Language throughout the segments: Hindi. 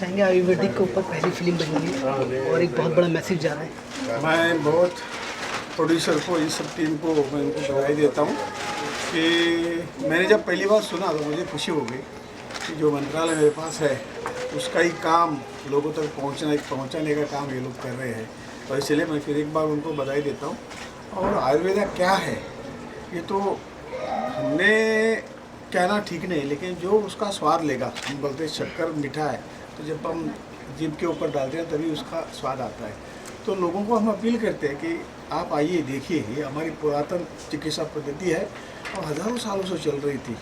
चाहेंगे? आयुर्वेदिक के ऊपर पहली फिल्म बनी है और एक बहुत बड़ा मैसेज जा रहा है। मैं बहुत प्रोड्यूसर को, इस सब टीम को मैं उनको बधाई देता हूँ कि मैंने जब पहली बार सुना तो मुझे खुशी हो गई कि जो मंत्रालय मेरे पास है उसका ही काम लोगों तक पहुँचाने का काम ये लोग कर रहे हैं। और इसलिए मैं फिर एक बार उनको बधाई देता हूँ। और आयुर्वेदा क्या है ये तो हमने कहना ठीक नहीं, लेकिन जो उसका स्वाद लेगा, हम बोलते हैं शक्कर मीठा है, तो जब हम जीभ के ऊपर डालते हैं तभी उसका स्वाद आता है। तो लोगों को हम अपील करते हैं कि आप आइए, देखिए, ये हमारी पुरातन चिकित्सा पद्धति है और हज़ारों सालों से चल रही थी,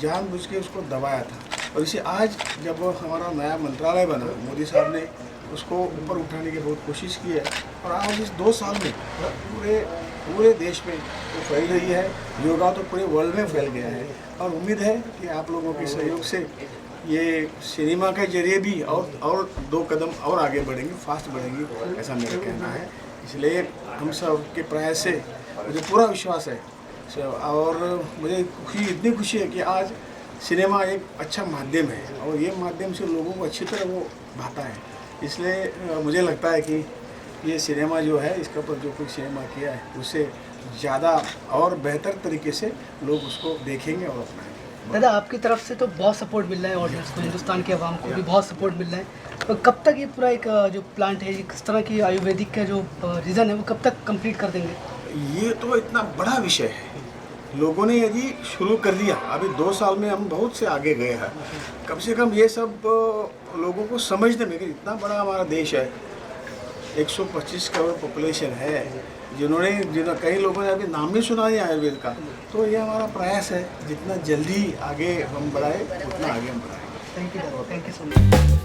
जानबूझ के उसको दबाया था। और इसे आज जब हमारा नया मंत्रालय बना, मोदी साहब ने उसको ऊपर उठाने की बहुत कोशिश की है और आज इस 2 साल में पूरे देश में वो फैल रही है। योगा तो पूरे वर्ल्ड में फैल गया है और उम्मीद है कि आप लोगों के सहयोग से ये सिनेमा के जरिए भी और 2 कदम और आगे बढ़ेंगे, फास्ट बढ़ेंगी, ऐसा मेरा कहना है। इसलिए हम सब के प्रयास से मुझे पूरा विश्वास है और मुझे इतनी खुशी है कि आज सिनेमा एक अच्छा माध्यम है और ये माध्यम से लोगों को अच्छी तरह वो भाता है। इसलिए मुझे लगता है कि ये सिनेमा जो है, इसके ऊपर जो कुछ सिनेमा किया है उससे ज़्यादा और बेहतर तरीके से लोग उसको देखेंगे और अपनाएंगे। दादा, आपकी तरफ से तो बहुत सपोर्ट मिल रहा है ऑडियंस को, हिंदुस्तान के अवाम को भी बहुत सपोर्ट मिल रहा है। तो कब तक ये पूरा एक जो प्लांट है, किस तरह की आयुर्वेदिक का जो रीज़न है वो कब तक कंप्लीट कर देंगे? ये तो इतना बड़ा विषय है, लोगों ने यदि शुरू कर दिया, अभी 2 साल में हम बहुत से आगे गए हैं। कम से कम ये सब लोगों को समझने में कि इतना बड़ा हमारा देश है, 125 करोड़ पॉपुलेशन है, जिन्होंने कई लोगों ने अभी नाम नहीं सुना है आयुर्वेद का। तो ये हमारा प्रयास है, जितना जल्दी आगे हम बढ़ाए उतना आगे हम बढ़ाएंगे। थैंक यू दादा, थैंक यू सो मच।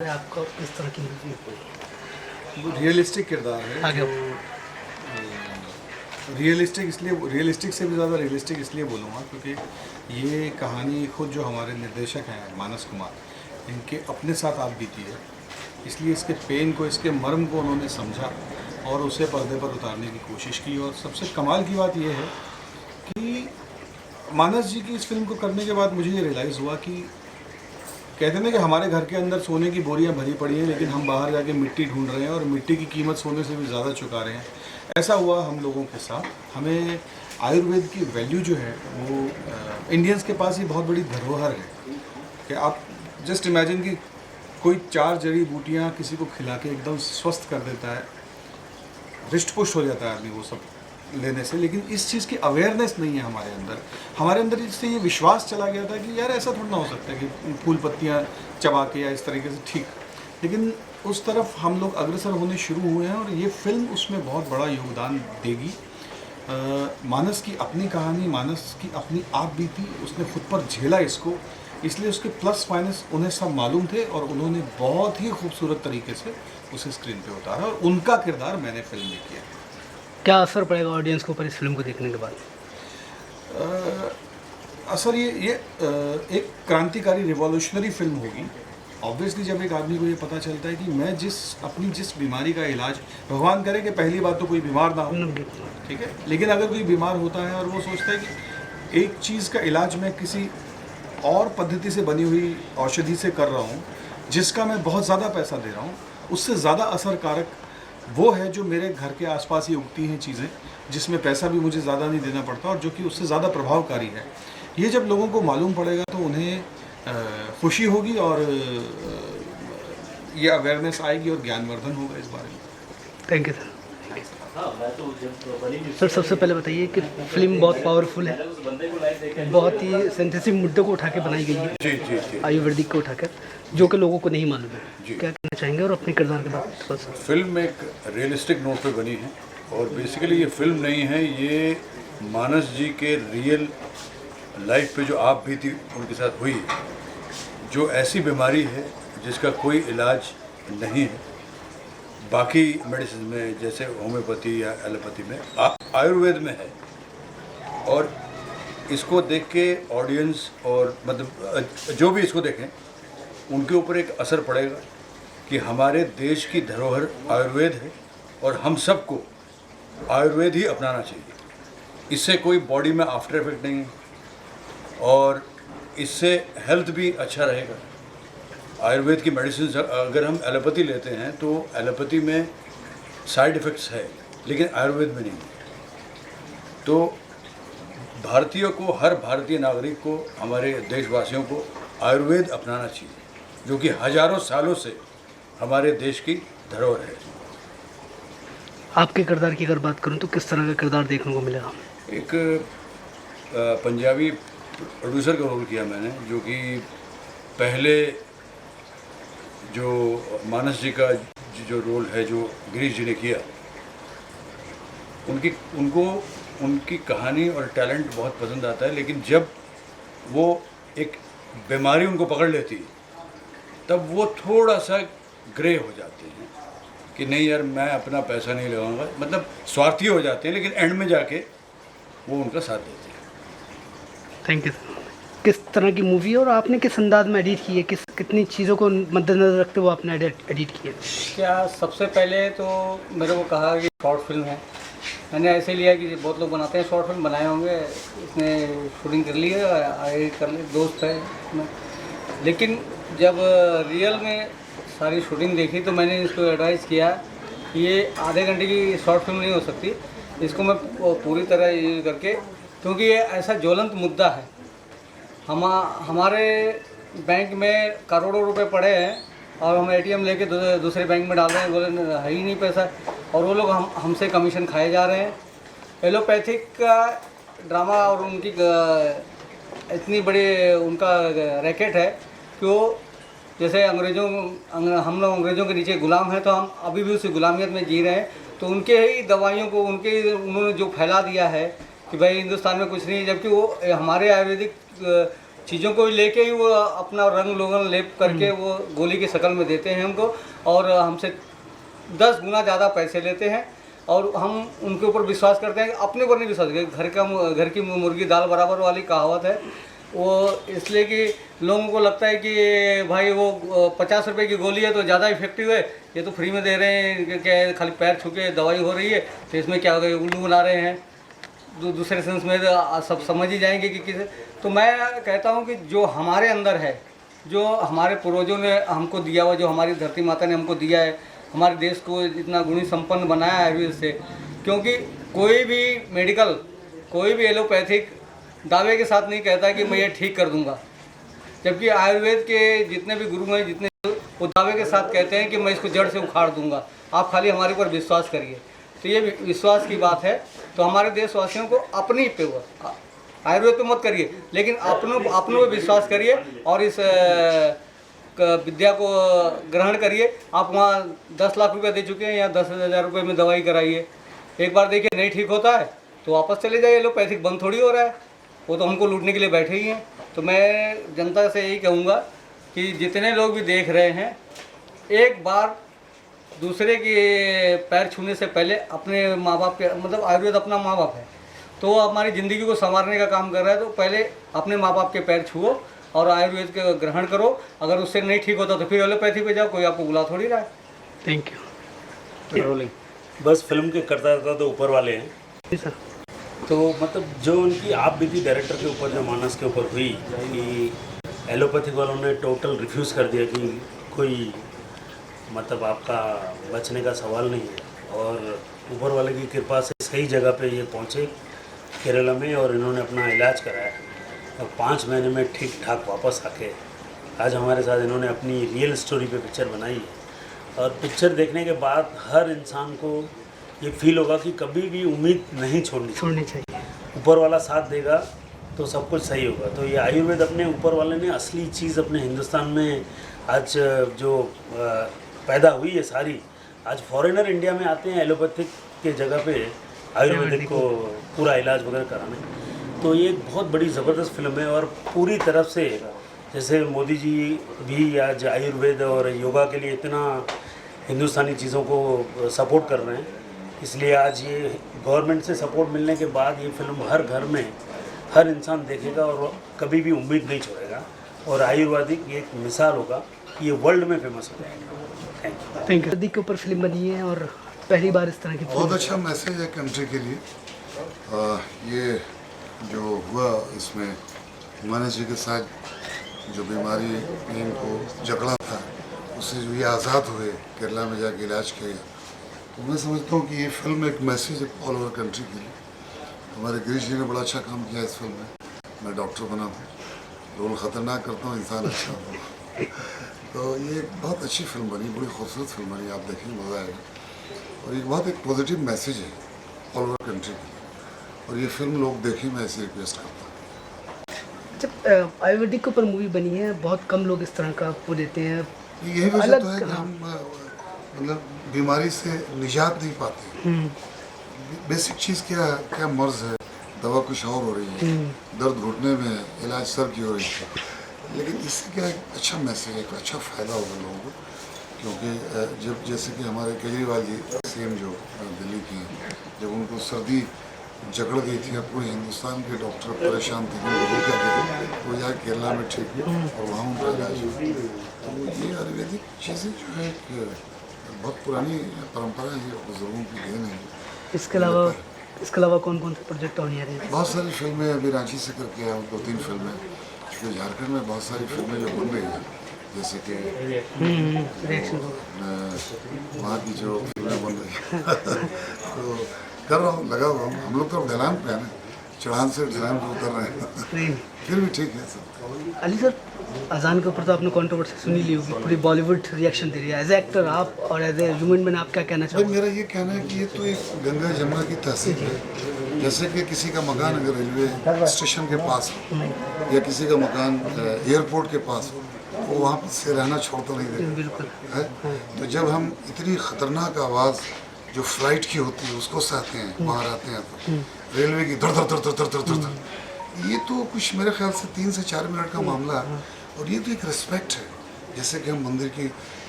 आपको किस तरह की मूवी है? वो रियलिस्टिक किरदार है। आगे रियलिस्टिक से भी ज़्यादा रियलिस्टिक इसलिए बोलूँगा क्योंकि ये कहानी खुद जो हमारे निर्देशक हैं मानस कुमार, इनके अपने साथ आप बीती है, इसलिए इसके पेन को, इसके मर्म को उन्होंने समझा और उसे पर्दे पर उतारने की कोशिश की। और सबसे कमाल की बात यह है कि मानस जी की इस फिल्म को करने के बाद मुझे ये रियलाइज़ हुआ कि कहते हैं ना कि हमारे घर के अंदर सोने की बोरियां भरी पड़ी हैं, लेकिन हम बाहर जाके मिट्टी ढूंढ रहे हैं और मिट्टी की कीमत सोने से भी ज़्यादा चुका रहे हैं। ऐसा हुआ हम लोगों के साथ। हमें आयुर्वेद की वैल्यू जो है वो इंडियंस के पास ही बहुत बड़ी धरोहर है कि आप जस्ट इमेजिन कि कोई 4 जड़ी बूटियाँ किसी को खिला के एकदम स्वस्थ कर देता है, हृष्ट पुष्ट हो जाता है आदमी वो सब लेने से। लेकिन इस चीज़ की अवेयरनेस नहीं है हमारे अंदर इससे ये विश्वास चला गया था कि यार ऐसा थोड़ा ना हो सकता है कि फूल पत्तियाँ चबा के या इस तरीके से ठीक। लेकिन उस तरफ हम लोग अग्रसर होने शुरू हुए हैं और ये फिल्म उसमें बहुत बड़ा योगदान देगी। मानस की अपनी कहानी, मानस की अपनी आप बीती, उसने खुद पर झेला इसको, इसलिए उसके प्लस माइनस उन्हें सब मालूम थे और उन्होंने बहुत ही खूबसूरत तरीके से उसे स्क्रीन पे उतारा और उनका किरदार मैंने फिल्म में किया। क्या असर पड़ेगा ऑडियंस के ऊपर इस फिल्म को देखने के बाद? असर ये एक क्रांतिकारी रिवॉल्यूशनरी फिल्म होगी। ऑब्वियसली जब एक आदमी को ये पता चलता है कि मैं जिस बीमारी का इलाज, भगवान करे कि पहली बात तो कोई बीमार ना हो, ठीक है, लेकिन अगर कोई बीमार होता है और वो सोचता है कि एक चीज़ का इलाज मैं किसी और पद्धति से बनी हुई औषधि से कर रहा हूँ जिसका मैं बहुत ज़्यादा पैसा दे रहा हूँ, उससे ज़्यादा असरकारक वो है जो मेरे घर के आसपास ही उगती हैं चीज़ें, जिसमें पैसा भी मुझे ज़्यादा नहीं देना पड़ता और जो कि उससे ज़्यादा प्रभावकारी है। ये जब लोगों को मालूम पड़ेगा तो उन्हें खुशी होगी और ये अवेयरनेस आएगी और ज्ञानवर्धन होगा इस बारे में। Thank you sir. सर सबसे पहले बताइए कि फिल्म बहुत पावरफुल है, बहुत ही सेंसिटिव मुद्दों को उठा के बनाई गई है, जी जी जी। आयुर्वेदिक को उठाकर, जो कि लोगों को नहीं मालूम है। क्या कहना चाहेंगे और अपने किरदार के बाद थोड़ा सा? फिल्म एक रियलिस्टिक नोट पे बनी है और बेसिकली ये फिल्म नहीं है, ये मानस जी के रियल लाइफ पे जो आप बीती उनके साथ हुई, जो ऐसी बीमारी है जिसका कोई इलाज नहीं है बाकी मेडिसिन में, जैसे होम्योपैथी या एलोपैथी में, आयुर्वेद में है। और इसको देख के ऑडियंस और मतलब जो भी इसको देखें उनके ऊपर एक असर पड़ेगा कि हमारे देश की धरोहर आयुर्वेद है और हम सबको आयुर्वेद ही अपनाना चाहिए। इससे कोई बॉडी में आफ्टर इफेक्ट नहीं है और इससे हेल्थ भी अच्छा रहेगा। आयुर्वेद की मेडिसिन अगर हम एलोपैथी लेते हैं तो एलोपैथी में साइड इफ़ेक्ट्स है, लेकिन आयुर्वेद में नहीं है। तो भारतीयों को, हर भारतीय नागरिक को, हमारे देशवासियों को आयुर्वेद अपनाना चाहिए, जो कि हजारों सालों से हमारे देश की धरोहर है। आपके किरदार की अगर बात करूं तो किस तरह का किरदार देखने को मिलेगा? एक पंजाबी प्रोड्यूसर का रोल किया मैंने, जो कि पहले जो मानस जी का जो रोल है जो गिरीश जी ने किया, उनकी कहानी और टैलेंट बहुत पसंद आता है। लेकिन जब वो एक बीमारी उनको पकड़ लेती तब वो थोड़ा सा ग्रे हो जाते हैं कि नहीं यार मैं अपना पैसा नहीं लगाऊंगा, मतलब स्वार्थी हो जाते हैं, लेकिन एंड में जाके वो उनका साथ देते हैं। Thank you. किस तरह की मूवी है और आपने किस अंदाज में एडिट की है, कितनी चीज़ों को मद्देनजर रखते हुए आपने एडिट की है? क्या सबसे पहले तो मेरे को कहा कि शॉर्ट फिल्म है, मैंने ऐसे लिया कि बहुत लोग बनाते हैं शॉर्ट फिल्म, बनाए होंगे, इसने शूटिंग कर ली है, एडिट कर ली, दोस्त है इसमें। लेकिन जब रियल में सारी शूटिंग देखी तो मैंने इसको एडवाइस किया कि ये आधे घंटे की शॉर्ट फिल्म नहीं हो सकती, इसको मैं पूरी तरह यूज करके, क्योंकि ये ऐसा ज्वलंत मुद्दा है। हमारे बैंक में करोड़ों रुपए पड़े हैं और हम एटीएम लेके दूसरे बैंक में डाल रहे हैं, बोले है ही नहीं पैसा, और वो लोग हमसे कमीशन खाए जा रहे हैं। एलोपैथिक का ड्रामा और उनकी इतनी बड़ी उनका रैकेट है कि वो जैसे हम लोग अंग्रेज़ों के नीचे गुलाम हैं, तो हम अभी भी उसी गुलामियत में जी रहे हैं। तो उनके ही दवाइयों को उन्होंने जो फैला दिया है कि भाई हिंदुस्तान में कुछ नहीं, जबकि वो हमारे आयुर्वेदिक चीज़ों को लेके ही वो अपना रंग लोगन लेप करके वो गोली की शक्ल में देते हैं हमको, और हमसे 10 गुना ज़्यादा पैसे लेते हैं। और हम उनके ऊपर विश्वास करते हैं, अपने ऊपर नहीं विश्वास करते। घर की मुर्गी दाल बराबर वाली कहावत है वो, इसलिए कि लोगों को लगता है कि भाई वो 50 रुपए की गोली है तो ज़्यादा इफेक्टिव है, ये तो फ्री में दे रहे हैं, क्या खाली पैर छू के दवाई हो रही है, तो इसमें क्या हो गया, उल्लू बना रहे हैं। दूसरे सेंस में सब समझ ही जाएंगे कि किसे। तो मैं कहता हूं कि जो हमारे अंदर है, जो हमारे पूर्वजों ने हमको दिया हुआ, जो हमारी धरती माता ने हमको दिया है, हमारे देश को इतना गुणी संपन्न बनाया है आयुर्वेद से। क्योंकि कोई भी मेडिकल, कोई भी एलोपैथिक दावे के साथ नहीं कहता कि मैं ये ठीक कर दूंगा, जबकि आयुर्वेद के जितने भी गुरु हैं, जितने वो दावे के साथ कहते हैं कि मैं इसको जड़ से उखाड़ दूंगा, आप खाली हमारे ऊपर विश्वास करिए। तो ये विश्वास की बात है। तो हमारे देशवासियों को अपनी पे आयुर्वेद पे मत करिए, लेकिन अपनों पे विश्वास करिए और इस विद्या को ग्रहण करिए। आप वहाँ 10 लाख रुपए दे चुके हैं, या 10,000 रुपये में दवाई कराइए। एक बार देखिए नहीं ठीक होता है तो वापस चले जाइए। एलोपैथिक बंद थोड़ी हो रहा है, वो तो हमको लूटने के लिए बैठे ही हैं। तो मैं जनता से यही कहूँगा कि जितने लोग भी देख रहे हैं, एक बार दूसरे के पैर छूने से पहले अपने माँ बाप के, मतलब आयुर्वेद अपना माँ बाप है, तो वो हमारी ज़िंदगी को संवारने का काम कर रहा है। तो पहले अपने माँ बाप के पैर छुओ और आयुर्वेद का ग्रहण करो। अगर उससे नहीं ठीक होता तो फिर एलोपैथी पे जाओ, कोई आपको बुला थोड़ी रहा है। Thank you. रोलिंग। बस फिल्म के करता तो ऊपर वाले हैं। जी सर। तो मतलब जो उनकी आप बीती डायरेक्टर के ऊपर, जो मानस के ऊपर हुई कि एलोपैथिक वालों ने टोटल रिफ्यूज़ कर दिया कि कोई मतलब आपका बचने का सवाल नहीं है, और ऊपर वाले की कृपा से सही जगह पे ये पहुँचे केरला में और इन्होंने अपना इलाज कराया और 5 महीने में ठीक ठाक वापस आके आज हमारे साथ इन्होंने अपनी रियल स्टोरी पे पिक्चर बनाई है। और पिक्चर देखने के बाद हर इंसान को ये फील होगा कि कभी भी उम्मीद नहीं छोड़नी चाहिए। ऊपर वाला साथ देगा तो सब कुछ सही होगा। तो ये आयुर्वेद अपने ऊपर वाले ने असली चीज़ अपने हिंदुस्तान में आज जो पैदा हुई है सारी, आज फॉरेनर इंडिया में आते हैं एलोपैथिक के जगह पे आयुर्वेदिक को पूरा इलाज वगैरह कराने। तो ये एक बहुत बड़ी ज़बरदस्त फिल्म है और पूरी तरफ से जैसे मोदी जी भी आज आयुर्वेद और योगा के लिए इतना हिंदुस्तानी चीज़ों को सपोर्ट कर रहे हैं, इसलिए आज ये गवर्नमेंट से सपोर्ट मिलने के बाद ये फिल्म हर घर में हर इंसान देखेगा और कभी भी उम्मीद नहीं छोड़ेगा। और आयुर्वेदिक ये एक मिसाल होगा, ये वर्ल्ड में फेमस हो जाएगा। Thank you. Thank you. Ayurvedic के ऊपर फिल्म बनी है और पहली बार इस तरह की बहुत अच्छा मैसेज है कंट्री के लिए। ये जो हुआ इसमें मानस जी के साथ जो बीमारी इनको जकड़ा था, उससे जो ये आज़ाद हुए, केरला में जाके इलाज किया, तो मैं समझता हूँ कि ये फिल्म एक मैसेज है ऑल ओवर कंट्री के लिए। हमारे गिरीश जी ने बड़ा अच्छा काम किया इस फिल्म में। मैं डॉक्टर बना हूँ, रोल ख़तरनाक करता हूँ, इंसान अच्छा हूँ। तो ये एक बहुत अच्छी फिल्म बनी, बड़ी खूबसूरत फिल्म बनी, आप देखेंगे मज़ा आएगा। और ये बहुत एक पॉजिटिव मैसेज है ऑल ओवर कंट्री के लिए, और ये फिल्म लोग देखें, मैं ऐसे रिक्वेस्ट करता हूँ। जब आयुर्वेदिक के ऊपर मूवी बनी है, बहुत कम लोग इस तरह का वो देते हैं। यही वजह तो है कि हम मतलब बीमारी से निजात नहीं पाते। बेसिक चीज़ क्या मर्ज़ है, दवा कुछ और हो रही है, दर्द घुटने में, इलाज सर की हो रही है, लेकिन इससे क्या एक अच्छा मैसेज है, एक अच्छा फ़ायदा होगा लोगों को। क्योंकि जब जैसे कि हमारे केजरीवाल जी सीएम जो दिल्ली के हैं, जब उनको सर्दी जकड़ गई थी, पूरे हिंदुस्तान के डॉक्टर परेशान थे कि वो क्या थे, तो यहाँ केरला में ठीक हुआ और वहाँ उनका इलाज हुआ। तो ये आयुर्वेदिक चीज़ें जो है बहुत पुरानी परंपरा है, ये बुजुर्गों की देन है। इसके अलावा कौन कौन से प्रोजेक्ट होने आ रहे हैं? बहुत सारी फिल्में अभी रांची से करके आया हूँ, 2-3 फिल्में, क्योंकि झारखंड में बहुत सारी फिल्में जो बन रही हैं, जैसे कि वहाँ की जो फिल्में बन रही हैं तो कर रहा हूँ, लगा हुआ हूँ। हम लोग तो ढलान पे है ना, चढ़ान से ढलान पे उतर रहे हैं, फिर भी ठीक है सब। अली सर, अजान के ऊपर तो आपने कंट्रोवर्सी सुनी ली होगी, पूरी बॉलीवुड रिएक्शन दे रही है। एज ए एक्टर आप और एज ए ह्यूमन बीइंग आप क्या कहना चाहोगे? मेरा ये कहना है कि ये तो एक गंगा जमुना की तहसील है। जैसे कि किसी का मकान अगर रेलवे स्टेशन के पास हो या किसी का मकान एयरपोर्ट के पास हो, वो वहाँ से रहना छोड़ता नहीं देगा। बिल्कुल है। तो जब हम इतनी ख़तरनाक आवाज़ जो फ्लाइट की होती है उसको सहते हैं, वहाँ रहते हैं, तो रेलवे की धड़ धड़ धड़ धड़ धड़ धड़ धड़, ये तो कुछ मेरे ख्याल से 3 से 4 मिनट का मामला है। और ये तो एक रिस्पेक्ट है, जैसे कि हम मंदिर की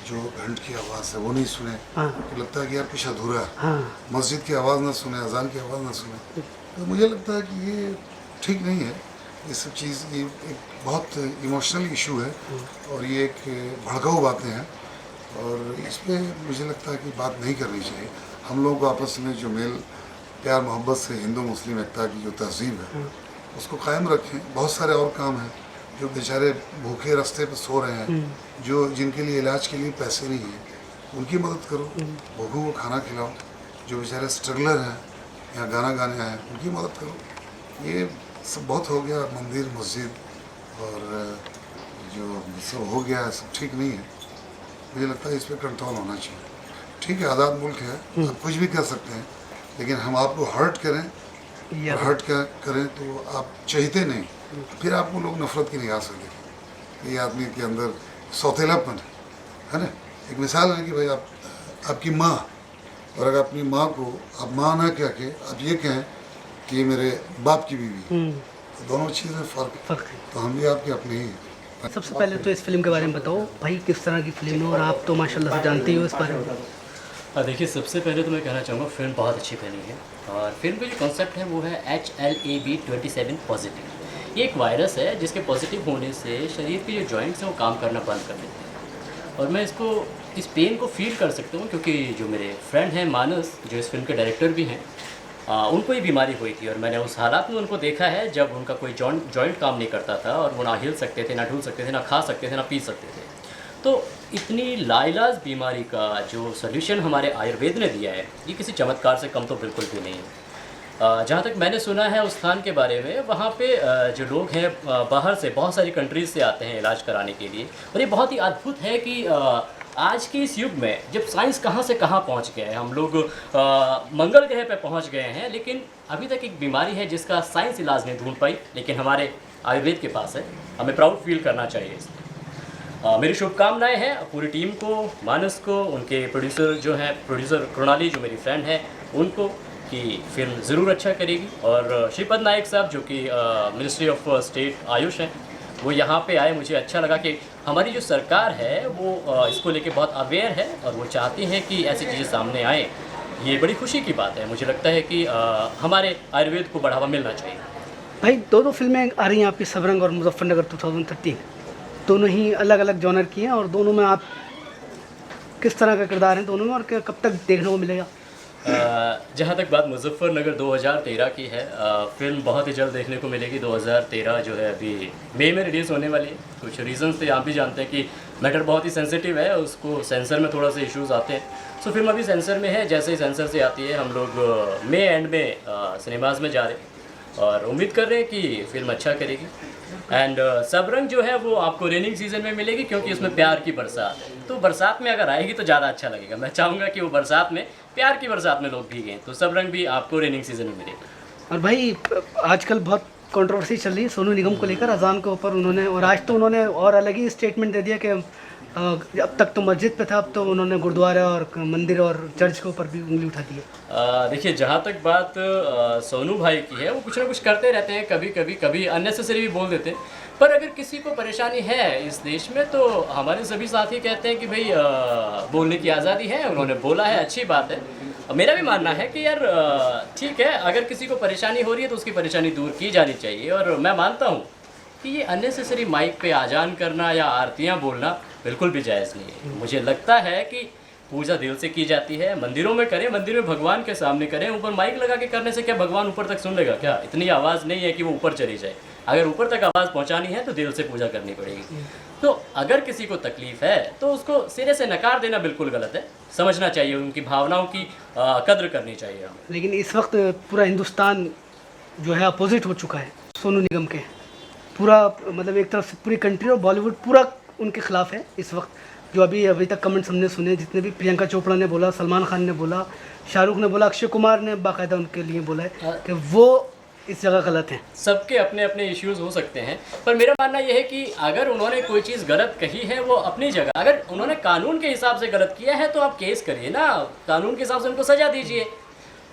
जो घंट की आवाज़ है वो नहीं सुने तो लगता है कि यार कुछ अधूरा है। मस्जिद की आवाज़ ना सुने, अजान की आवाज़ ना सुने, तो मुझे लगता है कि ये ठीक नहीं है। ये सब चीज़ ये एक बहुत इमोशनल इशू है और ये एक भड़काऊ बातें हैं, और इस पर मुझे लगता है कि बात नहीं करनी चाहिए। हम लोगों को आपस में जो मेल प्यार मोहब्बत से हिंदू मुस्लिम एकता की जो तहजीब है उसको कायम रखें। बहुत सारे और काम हैं जो बेचारे भूखे रास्ते पे सो रहे हैं, जो जिनके लिए इलाज के लिए पैसे नहीं हैं, उनकी मदद करो, भूखों को खाना खिलाओ। जो बेचारे स्ट्रगलर हैं या गाना गाने आए हैं उनकी मदद करो। ये सब बहुत हो गया, मंदिर मस्जिद और जो सब हो गया है सब ठीक नहीं है। मुझे लगता है इस पर कंट्रोल होना चाहिए। ठीक है, आज़ाद मुल्क है, आप कुछ भी कर सकते हैं, लेकिन हम आपको हर्ट करें और हर्ट करें तो आप चाहते नहीं, फिर आपको लोग नफरत की निगाह से देखें। ये आदमी के अंदर सौतेलापन है ना। एक मिसाल है कि भाई आपकी माँ, और अगर अपनी माँ को आप माँ ना कह के आप ये कहें कि ये मेरे बाप की बीवी, तो दोनों चीज़ें फ़र्क है। तो हम भी आपके अपने ही हैं। सबसे पहले तो इस फिल्म के बारे में बताओ भाई, किस तरह की फिल्म है और आप तो माशाल्लाह से जानते ही हो इस बारे में। देखिए, सबसे पहले तो मैं कहना चाहूँगा फिल्म बहुत अच्छी बनी है और फिल्म का जो कॉन्सेप्ट है वो है HLA-B27 पॉजिटिव। ये एक वायरस है जिसके पॉजिटिव होने से शरीर के जो जॉइंट्स हैं वो काम करना बंद कर देते हैं और मैं इस पेन को फील कर सकता हूँ क्योंकि जो मेरे फ्रेंड हैं मानस, जो इस फिल्म के डायरेक्टर भी हैं, उनको ये बीमारी हुई थी और मैंने उस हालात में उनको देखा है जब उनका कोई जॉइंट काम नहीं करता था और वो ना हिल सकते थे, ना ढूल सकते थे, ना खा सकते थे, ना पी सकते थे। तो इतनी लाइलाज बीमारी का जो सल्यूशन हमारे आयुर्वेद ने दिया है, ये किसी चमत्कार से कम तो बिल्कुल भी नहीं है। जहाँ तक मैंने सुना है उस स्थान के बारे में, वहाँ पे जो लोग हैं बाहर से, बहुत सारी कंट्रीज़ से आते हैं इलाज कराने के लिए और ये बहुत ही अद्भुत है कि आज के इस युग में जब साइंस कहाँ से कहाँ पहुँच गया है, हम लोग मंगल ग्रह पे पहुँच गए हैं, लेकिन अभी तक एक बीमारी है जिसका साइंस इलाज नहीं ढूंढ पाई, लेकिन हमारे आयुर्वेद के पास है। हमें प्राउड फील करना चाहिए इसलिए। मेरी शुभकामनाएं हैं पूरी टीम को, मानस को, उनके प्रोड्यूसर जो हैं, प्रोड्यूसर कृणाली जो मेरी फ्रेंड है, उनको, कि फिल्म ज़रूर अच्छा करेगी। और श्रीपद नायक साहब जो कि मिनिस्ट्री ऑफ स्टेट आयुष हैं, वो यहाँ पे आए, मुझे अच्छा लगा कि हमारी जो सरकार है वो इसको लेके बहुत अवेयर है और वो चाहती हैं कि ऐसी चीज़ें सामने आएँ। ये बड़ी खुशी की बात है। मुझे लगता है कि हमारे आयुर्वेद को बढ़ावा मिलना चाहिए। भाई दो फिल्में आ रही हैं आपकी, सबरंग और मुजफ्फरनगर 2013, दोनों ही अलग अलग जॉनर की हैं और दोनों में आप किस तरह का किरदार हैं दोनों में और कब तक देखने को मिलेगा? जहाँ तक बात मुजफ्फरनगर 2013 की है, फिल्म बहुत ही जल्द देखने को मिलेगी। 2013 जो है अभी मई में रिलीज़ होने वाली है। कुछ रीज़न्स थे, आप भी जानते हैं कि मैटर बहुत ही सेंसिटिव है, उसको सेंसर में थोड़ा सा इश्यूज़ आते हैं। सो फिल्म अभी सेंसर में है, जैसे ही सेंसर से आती है हम लोग मई एंड में सिनेमाज़ में जा रहे हैं और उम्मीद कर रहे हैं कि फिल्म अच्छा करेगी। एंड सबरंग जो है वो आपको रेनिंग सीजन में मिलेगी क्योंकि उसमें प्यार की बरसात है, तो बरसात में अगर आएगी तो ज़्यादा अच्छा लगेगा। मैं चाहूँगा कि वो बरसात में, प्यार की बरसात में लोग भीगें, तो सबरंग भी आपको रेनिंग सीजन में मिलेगी। और भाई आजकल बहुत कंट्रोवर्सी चल रही है सोनू निगम को लेकर, अजान के ऊपर उन्होंने, और आज तो उन्होंने और अलग ही स्टेटमेंट दे दिया कि अब तक तो मस्जिद पे था, अब तो उन्होंने गुरुद्वारा और मंदिर और चर्च के ऊपर भी उंगली उठा दी है। देखिए, जहाँ तक बात सोनू भाई की है, वो कुछ ना कुछ करते रहते हैं, कभी अननेसेसरी भी बोल देते हैं, पर अगर किसी को परेशानी है इस देश में तो हमारे सभी साथी कहते हैं कि भाई बोलने की आज़ादी है, उन्होंने बोला है, अच्छी बात है। मेरा भी मानना है कि यार ठीक है, अगर किसी को परेशानी हो रही है तो उसकी परेशानी दूर की जानी चाहिए। और मैं मानता हूँ कि ये अननेसेसरी माइक पे आजान करना या आरतियाँ बोलना बिल्कुल भी जायज़ नहीं है। मुझे लगता है कि पूजा दिल से की जाती है, मंदिरों में करें, मंदिर में भगवान के सामने करें। ऊपर माइक लगा के करने से क्या भगवान ऊपर तक सुन लेगा क्या? इतनी आवाज़ नहीं है कि वो ऊपर चली जाए। अगर ऊपर तक आवाज़ पहुंचानी है तो दिल से पूजा करनी पड़ेगी। तो अगर किसी को तकलीफ़ है तो उसको सिरे से नकार देना बिल्कुल गलत है। समझना चाहिए, उनकी भावनाओं की कद्र करनी चाहिए हमें। लेकिन इस वक्त पूरा हिंदुस्तान जो है अपोजिट हो चुका है सोनू निगम के, पूरा मतलब एक तरफ से पूरी कंट्री और बॉलीवुड पूरा उनके खिलाफ है इस वक्त। जो अभी तक कमेंट्स हमने सुने, जितने भी प्रियंका चोपड़ा ने बोला, सलमान खान ने बोला, शाहरुख ने बोला, अक्षय कुमार ने बाकायदा उनके लिए बोला है कि वो इस जगह गलत हैं। सबके अपने अपने इश्यूज़ हो सकते हैं, पर मेरा मानना यह है कि अगर उन्होंने कोई चीज़ गलत कही है वो अपनी जगह, अगर उन्होंने कानून के हिसाब से गलत किया है तो आप केस करिए ना, कानून के हिसाब से उनको सज़ा दीजिए।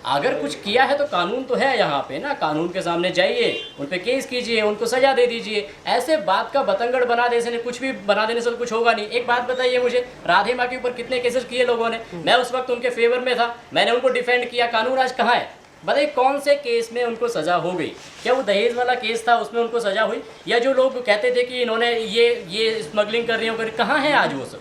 अगर कुछ किया है तो कानून तो है यहाँ पे ना, कानून के सामने जाइए, उन पे केस कीजिए, उनको सज़ा दे दीजिए। ऐसे बात का बतंगड़ बना देने से, कुछ भी बना देने से तो कुछ होगा नहीं। एक बात बताइए मुझे, राधे माँ के ऊपर कितने केसेस किए लोगों ने, मैं उस वक्त उनके फेवर में था, मैंने उनको डिफेंड किया। कानून आज कहाँ है? बताइए कौन से केस में उनको सज़ा हो गई? क्या वो दहेज वाला केस था उसमें उनको सज़ा हुई? या जो लोग कहते थे कि इन्होंने ये स्मगलिंग कर रही हो, कहाँ है आज वो सब?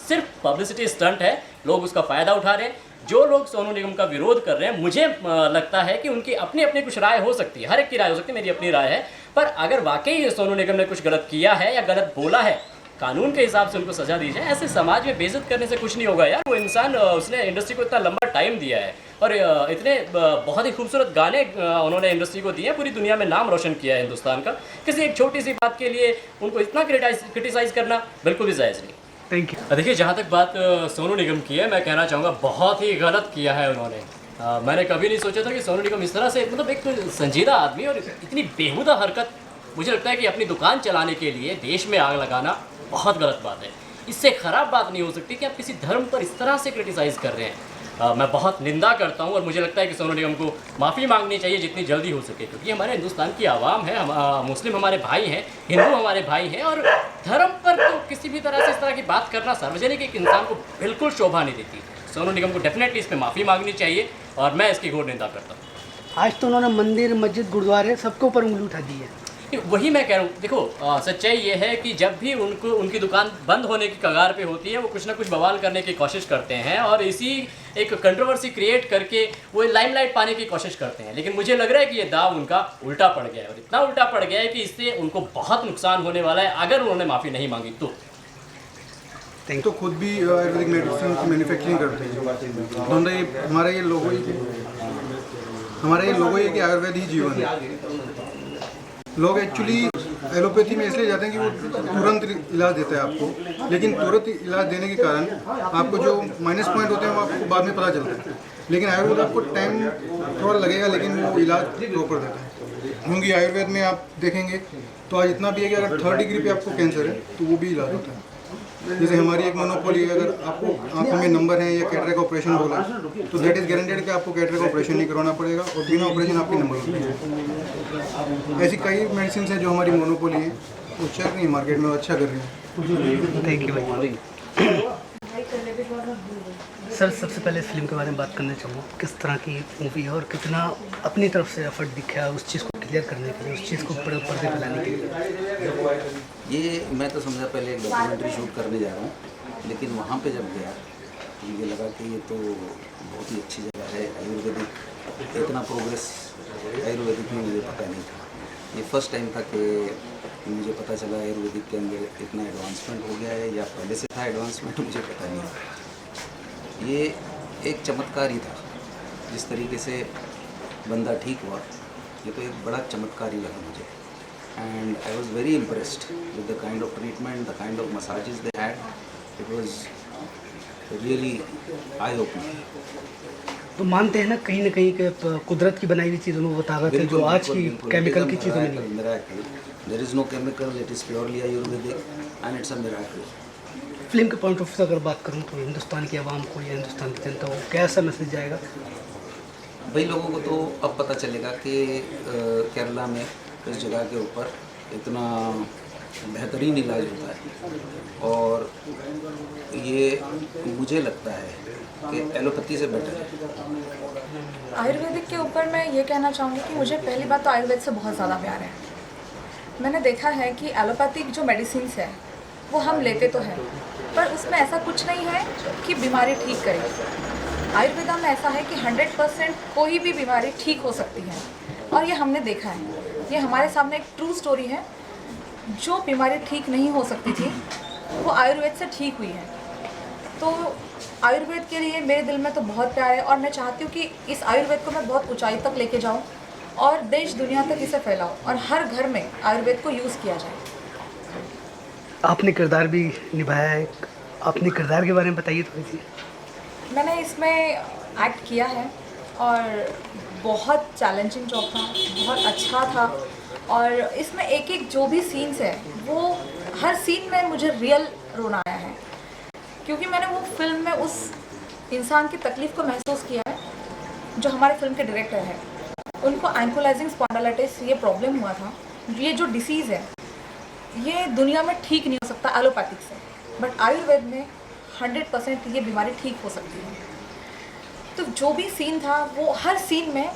सिर्फ पब्लिसिटी स्टंट है, लोग उसका फ़ायदा उठा रहे हैं। जो लोग सोनू निगम का विरोध कर रहे हैं, मुझे लगता है कि उनकी अपनी अपनी कुछ राय हो सकती है, हर एक की राय हो सकती है, मेरी अपनी राय है, पर अगर वाकई सोनू निगम ने कुछ गलत किया है या गलत बोला है, कानून के हिसाब से उनको सजा दी जाए। ऐसे समाज में बेइज्जत करने से कुछ नहीं होगा यार। वो इंसान उसने इंडस्ट्री को इतना लंबा टाइम दिया है और इतने बहुत ही खूबसूरत गाने उन्होंने इंडस्ट्री को दिए हैं, पूरी दुनिया में नाम रोशन किया है हिंदुस्तान का। किसी एक छोटी सी बात के लिए उनको इतना क्रिटिसाइज़ करना बिल्कुल भी जायज़ नहीं। Thank you. देखिए, जहाँ तक बात सोनू निगम की है, मैं कहना चाहूँगा बहुत ही गलत किया है उन्होंने। मैंने कभी नहीं सोचा था कि सोनू निगम इस तरह से, मतलब एक संजीदा आदमी और इतनी बेहुदा हरकत, मुझे लगता है कि अपनी दुकान चलाने के लिए देश में आग लगाना बहुत गलत बात है। इससे ख़राब बात नहीं हो सकती कि आप किसी धर्म पर इस तरह से क्रिटिसाइज़ कर रहे हैं। मैं बहुत निंदा करता हूं और मुझे लगता है कि सोनू निगम को माफ़ी मांगनी चाहिए जितनी जल्दी हो सके, क्योंकि हमारे हिंदुस्तान की आवाम है, मुस्लिम हमारे भाई हैं, हिंदू हमारे भाई हैं, और धर्म पर तो किसी भी तरह से इस तरह की बात करना सार्वजनिक एक इंसान को बिल्कुल शोभा नहीं देती। सोनू निगम को डेफिनेटली इस पर माफ़ी मांगनी चाहिए और मैं इसकी घोर निंदा करता हूँ। आज तो उन्होंने मंदिर, मस्जिद, गुरुद्वारे सबके ऊपर उंगली उठा दी है। वही मैं कह रहा हूँ। देखो, सच्चाई ये है कि जब भी उनकी दुकान बंद होने की कगार पे होती है, वो कुछ ना कुछ बवाल करने की कोशिश करते हैं और इसी एक कंट्रोवर्सी क्रिएट करके वो लाइमलाइट पाने की कोशिश करते हैं। लेकिन मुझे लग रहा है कि ये दाव उनका उल्टा पड़ गया है, और इतना उल्टा पड़ गया है कि इससे उनको बहुत नुकसान होने वाला है अगर उन्होंने माफ़ी नहीं मांगी तो। तो खुद भी आयुर्वेदिक मेडिसिन की मैन्युफैक्चरिंग करते हैं। दोनों ये हमारा ये लोगो ही कि आयुर्वेद ही जीवन है। लोग एक्चुअली एलोपैथी में इसलिए जाते हैं कि वो तुरंत इलाज देता है आपको, लेकिन तुरंत इलाज देने के कारण आपको जो माइनस पॉइंट होते हैं वो आपको बाद में पता चलता है। लेकिन आयुर्वेद आपको टाइम थोड़ा लगेगा, लेकिन वो इलाज प्रॉपर देता है। क्योंकि आयुर्वेद में आप देखेंगे तो आज इतना भी है कि अगर 3rd डिग्री पे आपको कैंसर है तो वो भी इलाज होता है। जैसे हमारी एक मोनोपोली है, अगर आपको आंखों में नंबर है या कैटरेक्ट ऑपरेशन बोला तो दैट इज़ गारंटेड कि आपको कैटरेक्ट ऑपरेशन नहीं करवाना पड़ेगा और बिना ऑपरेशन आपके नंबर होते हैं। ऐसी कई मेडिसिन हैं जो हमारी मोनोपोली है, वो चल रही है मार्केट में, वो अच्छा कर रही है। थैंक यू भाई। सर, सबसे पहले इस फिल्म के बारे में बात करना चाहूँगा। किस तरह की मूवी है और कितना अपनी तरफ से एफर्ट दिखा है उस चीज़ को क्लियर करने के लिए, उस चीज़ को पर्दे पे लाने के लिए। ये मैं तो समझा पहले एक डॉक्यूमेंट्री शूट करने जा रहा हूँ, लेकिन वहाँ पे जब गया मुझे लगा कि ये तो बहुत ही अच्छी जगह है। आयुर्वेदिक इतना प्रोग्रेस आयुर्वेदिक में मुझे पता नहीं था। ये फर्स्ट टाइम था कि मुझे पता चला आयुर्वेदिक के अंदर इतना एडवांसमेंट हो गया है, या पहले से था एडवांसमेंट मुझे पता नहीं। ये एक चमत्कार ही था, जिस तरीके से बंदा ठीक हुआ, ये तो एक बड़ा चमत्कार ही लगा मुझे। And I was very impressed with the kind of treatment, the kind of massages they had. It was really I opening. तो मानते हैं ना कहीं कि कुदरत की बनाई हुई चीज़ों में वो ताकत है जो आज की केमिकल की चीज़ों में नहीं है। There is no chemical, it is purely Ayurvedic and it's a miracle. Film के पॉइंट ऑफ व्यू से अगर बात करूं तो हिंदुस्तान की आवाम को या हिंदुस्तान की जनता को कैसा मैसेज जाएगा? भाई लोगों को तो अब पता चलेगा कि केरला में इस जगह के ऊपर इतना बेहतरीन इलाज होता है, और ये मुझे लगता है कि एलोपैथी से बेटर है। आयुर्वेदिक के ऊपर मैं ये कहना चाहूँगी कि मुझे पहली बात तो आयुर्वेद से बहुत ज़्यादा प्यार है। मैंने देखा है कि एलोपैथिक जो मेडिसिन है वो हम लेते तो हैं, पर उसमें ऐसा कुछ नहीं है कि बीमारी ठीक करे। आयुर्वेदा में ऐसा है कि 100% कोई भी बीमारी ठीक हो सकती है, और ये हमने देखा है। ये हमारे सामने एक ट्रू स्टोरी है। जो बीमारी ठीक नहीं हो सकती थी वो आयुर्वेद से ठीक हुई है। तो आयुर्वेद के लिए मेरे दिल में तो बहुत प्यार है, और मैं चाहती हूँ कि इस आयुर्वेद को मैं बहुत ऊंचाई तक लेके जाऊँ और देश दुनिया तक इसे फैलाऊँ, और हर घर में आयुर्वेद को यूज़ किया जाए। आपने किरदार भी निभाया है, अपने किरदार के बारे में बताइए थोड़ी सी। मैंने इसमें एक्ट किया है और बहुत चैलेंजिंग जॉब था, बहुत अच्छा था। और इसमें एक एक जो भी सीन्स है वो हर सीन में मुझे रियल रोना आया है, क्योंकि मैंने वो फिल्म में उस इंसान की तकलीफ़ को महसूस किया है जो हमारे फिल्म के डायरेक्टर हैं। उनको एंकोलाइजिंग स्पॉन्डिलाइटिस ये प्रॉब्लम हुआ था। ये जो डिसीज़ है ये दुनिया में ठीक नहीं हो सकता एलोपैथिक से, बट आयुर्वेद में 100% ये बीमारी ठीक हो सकती है। तो जो भी सीन था वो हर सीन में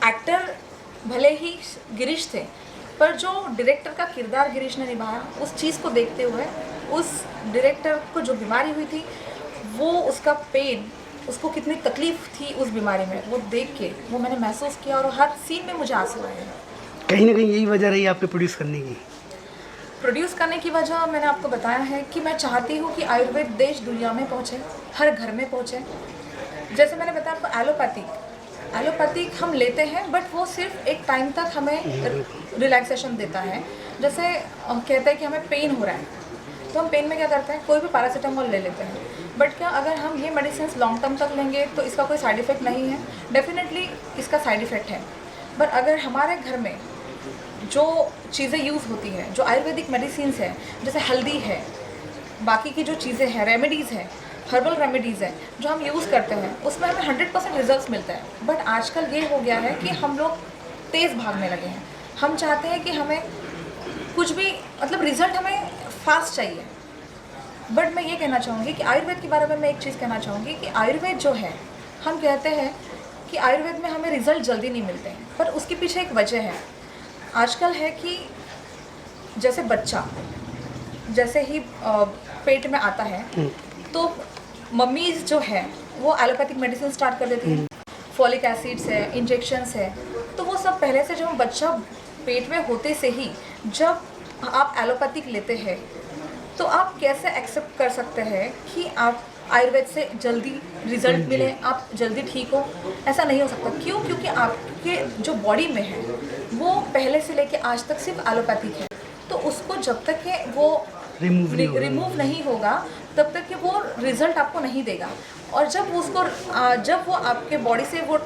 एक्टर भले ही गिरीश थे, पर जो डायरेक्टर का किरदार गिरीश ने निभाया, उस चीज़ को देखते हुए उस डायरेक्टर को जो बीमारी हुई थी वो उसका पेन, उसको कितनी तकलीफ़ थी उस बीमारी में, वो देख के वो मैंने महसूस किया, और हर सीन में मुझे आंसू आए हैं। कहीं ना कहीं यही वजह रही आपके प्रोड्यूस करने की? प्रोड्यूस करने की वजह मैंने आपको बताया है कि मैं चाहती हूँ कि आयुर्वेद देश दुनिया में पहुँचे, हर घर में पहुँचे। जैसे मैंने बताया आपको, एलोपैथिक हम लेते हैं बट वो सिर्फ एक टाइम तक हमें रिलैक्सेशन देता है। जैसे कहते हैं कि हमें पेन हो रहा है तो हम पेन में क्या करते हैं, कोई भी पैरासीटामोल ले लेते हैं। बट क्या अगर हम ये मेडिसिन लॉन्ग टर्म तक लेंगे तो इसका कोई साइड इफ़ेक्ट नहीं है? डेफिनेटली इसका साइड इफ़ेक्ट है। बट अगर हमारे घर में जो चीज़ें यूज़ होती हैं, जो आयुर्वेदिक मेडिसिन्स हैं, जैसे हल्दी है, बाकी की जो चीज़ें हैं, रेमेडीज़ हैं, हर्बल रेमेडीज़ हैं जो हम यूज़ करते हैं, उसमें हमें 100% रिजल्ट्स मिलते हैं। बट आजकल ये हो गया है कि हम लोग तेज़ भागने लगे हैं। हम चाहते हैं कि हमें कुछ भी मतलब रिज़ल्ट हमें फास्ट चाहिए। बट मैं ये कहना चाहूँगी कि आयुर्वेद के बारे में मैं एक चीज़ कहना चाहूँगी कि आयुर्वेद जो है, हम कहते हैं कि आयुर्वेद में हमें रिज़ल्ट जल्दी नहीं मिलते हैं, पर उसके पीछे एक वजह है। आजकल है कि जैसे बच्चा जैसे ही पेट में आता है तो मम्मीज़ जो है वो एलोपैथिक मेडिसिन स्टार्ट कर देती हैं। फॉलिक एसिड्स है, इंजेक्शंस है, तो वो सब पहले से जब बच्चा पेट में होते से ही जब आप एलोपैथिक लेते हैं तो आप कैसे एक्सेप्ट कर सकते हैं कि आप आयुर्वेद से जल्दी रिजल्ट मिले, आप जल्दी ठीक हो? ऐसा नहीं हो सकता। क्यों? क्योंकि आपके जो बॉडी में है वो पहले से लेके आज तक सिर्फ एलोपैथिक है, तो उसको जब तक कि वो रिमूव नहीं होगा तब तक कि वो रिजल्ट आपको नहीं देगा। और जब वो आपके बॉडी से वो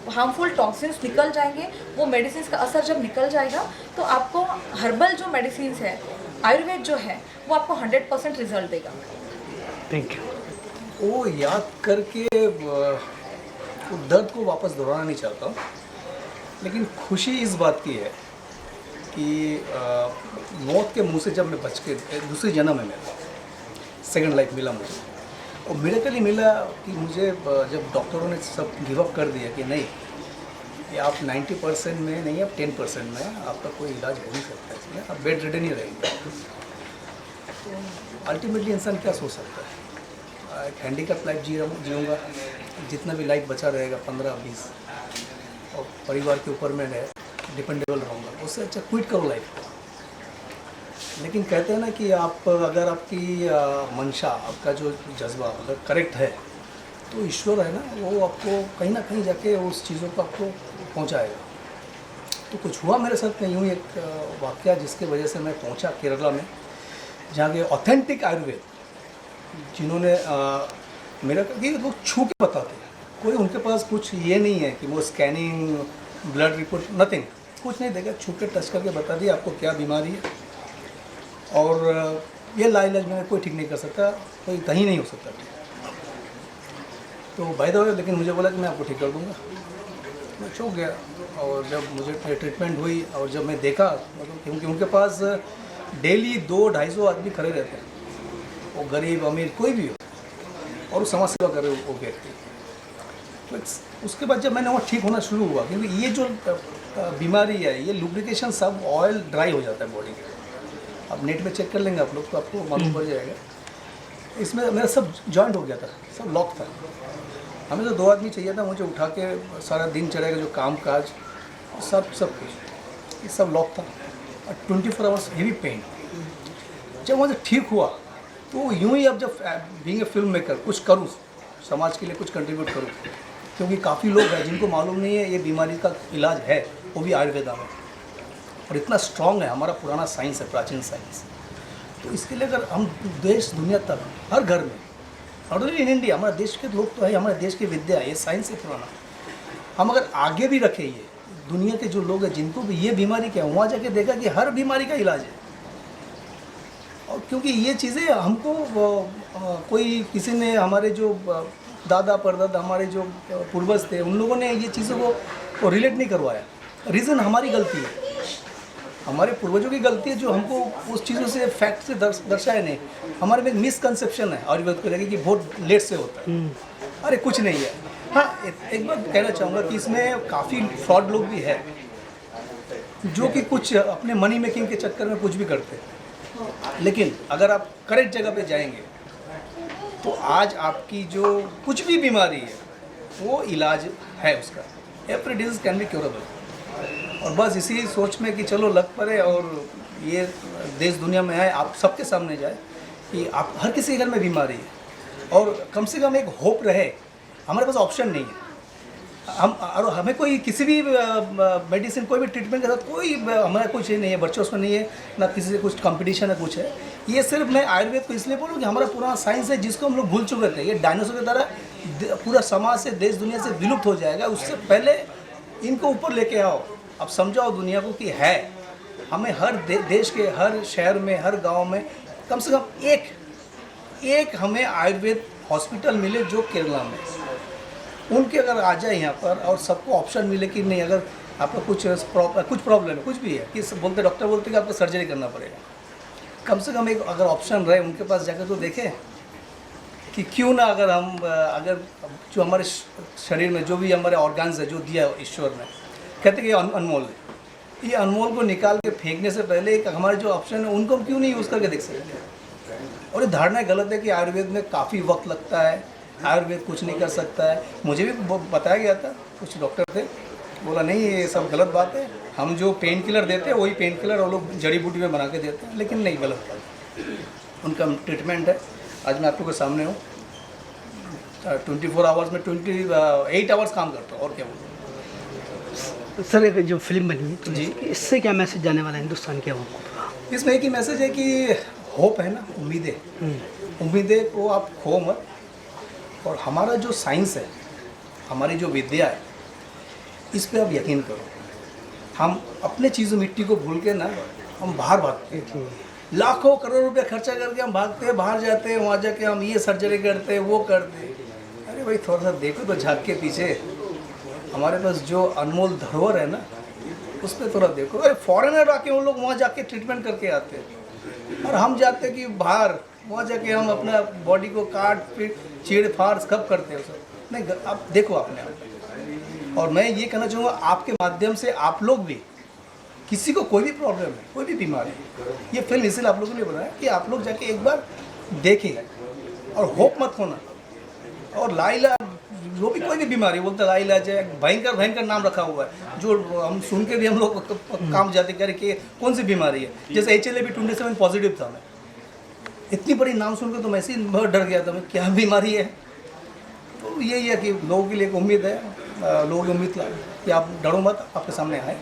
हार्मफुल टॉक्सिन्स निकल जाएंगे, वो मेडिसिन का असर जब निकल जाएगा तो आपको हर्बल जो मेडिसिन है, आयुर्वेद जो है, वो आपको 100% रिजल्ट देगा। Thank you. वो याद करके वो दर्द को वापस दोहराना नहीं चाहता हूँ, लेकिन खुशी इस बात की है कि मौत के मुंह से जब मैं बच के दूसरी जन्म है मेरा, सेकंड लाइफ मिला मुझे। और मेरेकली मिला कि मुझे जब डॉक्टरों ने सब गिव अप कर दिया कि नहीं, ये आप 90% में नहीं, आप 10% में, आपका कोई इलाज हो नहीं सकता इसमें, आप बेड रिडन ही रहेंगे। तो अल्टीमेटली इंसान क्या सोच सकता है? एक हैंडीकैप लाइफ जीऊँगा, जितना भी लाइफ बचा रहेगा 15-20, और परिवार के ऊपर मैं डिपेंडेबल रहूँगा, उससे अच्छा क्विट करो लाइफ को। लेकिन कहते हैं ना कि आप अगर आपकी मंशा, आपका जो जज्बा अगर करेक्ट है तो ईश्वर है ना, वो आपको कहीं ना कहीं जाके उस चीज़ों को आपको पहुंचाएगा। तो कुछ हुआ मेरे साथ में यूँ ही एक वाक़या जिसके वजह से मैं पहुंचा केरला में, जहाँ के ऑथेंटिक आयुर्वेद जिन्होंने मेरा कि वो छू के बताते हैं, कोई उनके पास कुछ ये नहीं है कि वो स्कैनिंग, ब्लड रिपोर्ट, नथिंग, कुछ नहीं देगा, छू के टच करके बता दिया आपको क्या बीमारी है। और ये लाइलाज में कोई ठीक नहीं कर सकता, कोई कहीं नहीं हो सकता। तो बाय द वे, लेकिन मुझे बोला कि मैं आपको ठीक कर दूंगा। मैं चौंक गया, और जब मुझे ट्रीटमेंट हुई और जब मैं देखा, मतलब क्योंकि उनके पास डेली 200-250 आदमी खड़े रहते हैं, वो गरीब अमीर कोई भी हो, और वो समाज सेवा कर रहे वो व्यक्ति। तो उसके बाद जब मैंने वो ठीक होना शुरू हुआ, क्योंकि ये जो बीमारी है, ये लुब्रिकेशन सब ऑयल ड्राई हो जाता है बॉडी के। आप नेट पे चेक कर लेंगे आप लोग, तो आपको मालूम पड़ जाएगा। इसमें मेरा सब जॉइंट हो गया था, सब लॉक था। हमें तो 2 आदमी चाहिए था मुझे उठा के सारा दिन चलेगा, जो काम काज सब कुछ, ये सब लॉक था। और 24 आवर्स हेवी पेन। जब मुझे ठीक हुआ तो यूँ ही अब जब बीइंग ए फिल्म मेकर कुछ करूँ, समाज के लिए कुछ कंट्रीब्यूट करूँ, क्योंकि काफ़ी लोग हैं जिनको मालूम नहीं है ये बीमारी का इलाज है, वो भी आयुर्वेदा में, और इतना स्ट्रॉन्ग है, हमारा पुराना साइंस है, प्राचीन साइंस। तो इसके लिए अगर हम देश दुनिया तक हर घर में, नॉट ओनली इन इंडिया, हमारे देश के लोग तो है, हमारे देश की विद्या है, ये साइंस है पुराना, हम अगर आगे भी रखें, ये दुनिया के जो लोग हैं जिनको भी ये बीमारी क्या है, वहाँ जाके देखा कि हर बीमारी का इलाज है। और क्योंकि ये चीज़ें हमको कोई किसी ने, हमारे जो दादा परदादा, हमारे जो पूर्वज थे, उन लोगों ने ये चीज़ों को रिलेट नहीं करवाया। रीज़न हमारी गलती है, हमारे पूर्वजों की गलती है, जो हमको उस चीज़ों से फैक्ट से दर्शाया नहीं। हमारे में एक मिसकंसेप्शन है आयुर्वेद को लेकर कि बहुत लेट से होता है। अरे कुछ नहीं है। हाँ, एक बात कहना चाहूँगा कि इसमें काफ़ी फ्रॉड लोग भी है, जो कि कुछ अपने मनी मेकिंग के चक्कर में कुछ भी करते हैं। लेकिन अगर आप करेक्ट जगह पे जाएंगे तो आज आपकी जो कुछ भी बीमारी है वो इलाज है उसका। Every disease can be curable. और बस इसी सोच में कि चलो लग पड़े और ये देश दुनिया में आए, आप सबके सामने जाए कि आप हर किसी के घर में बीमारी है और कम से कम एक होप रहे। हमारे पास ऑप्शन नहीं है, हम और हमें कोई किसी भी मेडिसिन कोई भी ट्रीटमेंट के साथ कोई हमारा कुछ नहीं है, बच्चों उसमें नहीं है, ना किसी से कुछ कंपटीशन है कुछ है। ये सिर्फ मैं आयुर्वेद को इसलिए बोलूँ कि हमारा पुराना साइंस है जिसको हम लोग भूल चुके थे। ये डायनासोर की तरह पूरा समाज से देश दुनिया से विलुप्त हो जाएगा, उससे पहले इनको ऊपर लेके आओ। अब समझाओ दुनिया को कि है, हमें हर देश के हर शहर में हर गाँव में कम से कम एक हमें आयुर्वेद हॉस्पिटल मिले जो केरला में, उनके अगर आ जाए यहाँ पर और सबको ऑप्शन मिले कि नहीं अगर आपका कुछ प्रॉब्लम है, कुछ भी है कि बोलते डॉक्टर बोलते कि आपको सर्जरी करना पड़ेगा, कम से कम एक अगर ऑप्शन रहे उनके पास जाकर तो देखें कि क्यों ना अगर जो हमारे शरीर में जो भी हमारे ऑर्गन्स है जो दिया है ईश्वर ने, कहते कि ये अनमोल है, ये अनमोल को निकाल के फेंकने से पहले एक हमारे जो ऑप्शन है उनको हम क्यों नहीं यूज़ करके देख सकते। और ये धारणा गलत है कि आयुर्वेद में काफ़ी वक्त लगता है, आयुर्वेद कुछ नहीं कर सकता है। मुझे भी बताया गया था, कुछ डॉक्टर थे, बोला नहीं ये सब गलत बात है, हम जो पेन किलर देते हैं वही पेन किलर वो लोग जड़ी बूटी में बना के देते हैं, लेकिन नहीं, गलत बात। उनका ट्रीटमेंट है। आज मैं आप लोगों के सामने हूँ, 24 आवर्स में 28 आवर्स काम करता हूँ, और क्या बोलूँ। सर एक जो फिल्म बनी है तो जी, इससे क्या मैसेज जाने वाला है हिंदुस्तान के आवाम को? इसमें एक ही मैसेज है कि होप है ना, उम्मीदें को आप खो मत। और हमारा जो साइंस है, हमारी जो विद्या है, इस पे आप यकीन करो। हम अपने चीज़ों मिट्टी को भूल के ना हम बाहर भागते हैं, लाखों करोड़ रुपए खर्चा करके हम भागते हैं, बाहर जाते हैं, वहाँ जाके हम ये सर्जरी करते हैं वो करते हैं। अरे भाई थोड़ा सा देखो तो झाँक के पीछे, हमारे पास जो अनमोल धरोहर है ना उस पर थोड़ा देखो। अरे फॉरेनर आके उन लोग वहाँ जाके ट्रीटमेंट करके आते हैं और हम जाते कि बाहर वहाँ जाके हम अपना बॉडी को काट पीट चीड़ फाड़ कब करते हो सब। नहीं, आप देखो अपने आप। और मैं ये कहना चाहूँगा आपके माध्यम से आप लोग भी, किसी को कोई भी प्रॉब्लम है, कोई भी बीमारी है, ये फिल्म इसलिए आप लोगों ने बनाया कि आप लोग जाके एक बार देखें और होप मत खोना। और लाइलाज जो भी कोई भी बीमारी बोलते हैं, लाइलाज है, भयंकर नाम रखा हुआ है जो हम सुन के भी हम लोग काम जाते करें कि कौन सी बीमारी है। जैसे HLA-B27 पॉजिटिव था, मैं इतनी बड़ी नाम सुनकर तो मैं ऐसे ही बहुत डर गया था, मैं क्या बीमारी है। तो यही है कि लोगों के लिए एक उम्मीद है, लोगों की उम्मीद कि आप डरो मत, आपके सामने आए।